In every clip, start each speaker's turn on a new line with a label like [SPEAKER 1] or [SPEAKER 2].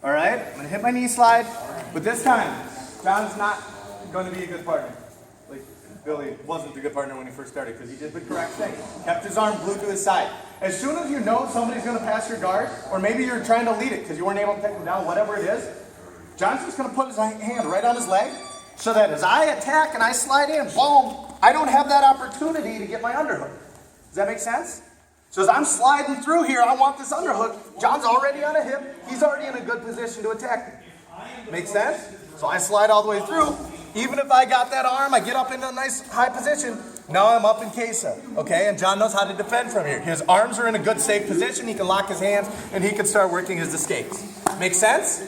[SPEAKER 1] All right, I'm gonna hit my knee slide, but this time, John's not gonna be a good partner. Like Billy wasn't a good partner when he first started because he did the correct thing. Kept his arm glued to his side. As soon as you know somebody's gonna pass your guard, or maybe you're trying to lead it because you weren't able to take him down, whatever it is, John's just gonna put his hand right on his leg so that as I attack and I slide in, boom, I don't have that opportunity to get my underhook. Does that make sense? So as I'm sliding through here, I want this underhook. John's already on a hip. He's already in a good position to attack me. Make sense? So I slide all the way through. Even if I got that arm, I get up into a nice high position. Now I'm up in Kesa, okay? And John knows how to defend from here. His arms are in a good, safe position. He can lock his hands, and he can start working his escapes. Make sense?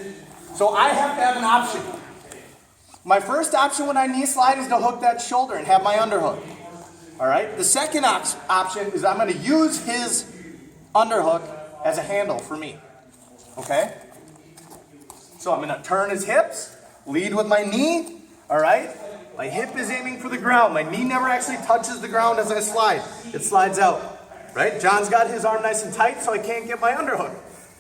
[SPEAKER 1] So I have to have an option. My first option when I knee slide is to hook that shoulder and have my underhook. All right? The second option is I'm going to use his underhook as a handle for me. Okay? So I'm going to turn his hips, lead with my knee. All right? My hip is aiming for the ground. My knee never actually touches the ground as I slide. It slides out. Right? John's got his arm nice and tight so I can't get my underhook.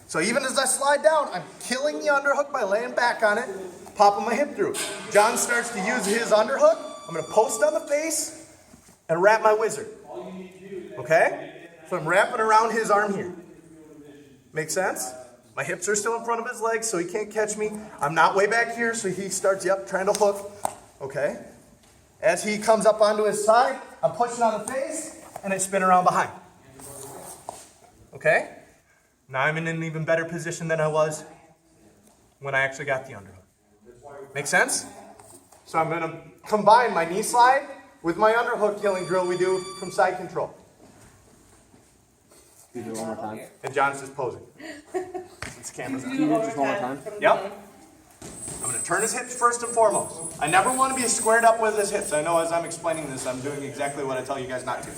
[SPEAKER 1] So even as I slide down, I'm killing the underhook by laying back on it, popping my hip through. John starts to use his underhook. I'm going to post on the face and wrap my Whizzer. Okay? So I'm wrapping around his arm here. Make sense? My hips are still in front of his legs, so he can't catch me. I'm not way back here, so he starts, trying to hook. Okay? As he comes up onto his side, I'm pushing on the face, and I spin around behind. Okay? Now I'm in an even better position than I was when I actually got the underhook. Make sense? So I'm going to combine my knee slide with my underhook killing drill we do from side control.
[SPEAKER 2] Can you do it one more time?
[SPEAKER 1] And John's just posing. It's cameras on.
[SPEAKER 2] Can you do it just one more time?
[SPEAKER 1] Yep. I'm going to turn his hips first and foremost. I never want to be squared up with his hips. I know as I'm explaining this, I'm doing exactly what I tell you guys not to.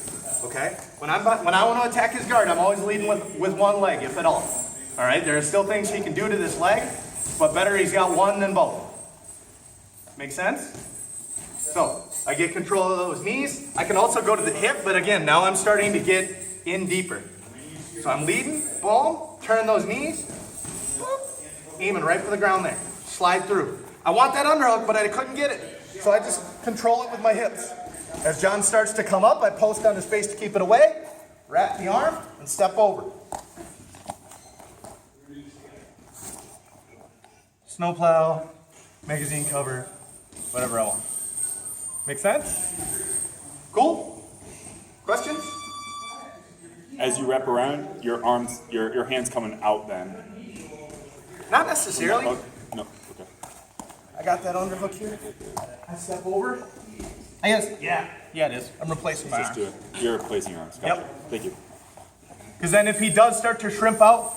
[SPEAKER 1] Okay? When I want to attack his guard, I'm always leading with one leg, if at all. All right? There are still things he can do to this leg, but better he's got one than both. Make sense? So, I get control of those knees. I can also go to the hip, but again, now I'm starting to get in deeper. So I'm leading, boom, turn those knees, boom, aiming right for the ground there. Slide through. I want that underhook, but I couldn't get it. So I just control it with my hips. As John starts to come up, I post on his face to keep it away, wrap the arm, and step over. Snowplow, magazine cover, whatever I want. Make sense? Cool? Questions?
[SPEAKER 3] As you wrap around, your arms, your hands coming out then.
[SPEAKER 1] Not necessarily.
[SPEAKER 3] No, okay.
[SPEAKER 1] I got that underhook here. I step over. I guess, yeah, it is. I'm replacing my
[SPEAKER 3] Just
[SPEAKER 1] arm.
[SPEAKER 3] do it. You're replacing your arms. Gotcha.
[SPEAKER 1] Yep.
[SPEAKER 3] Thank you.
[SPEAKER 1] Because then if he does start to shrimp out,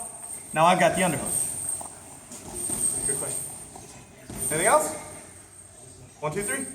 [SPEAKER 1] now I've got the underhook. Good question. Anything else? 1, 2, 3.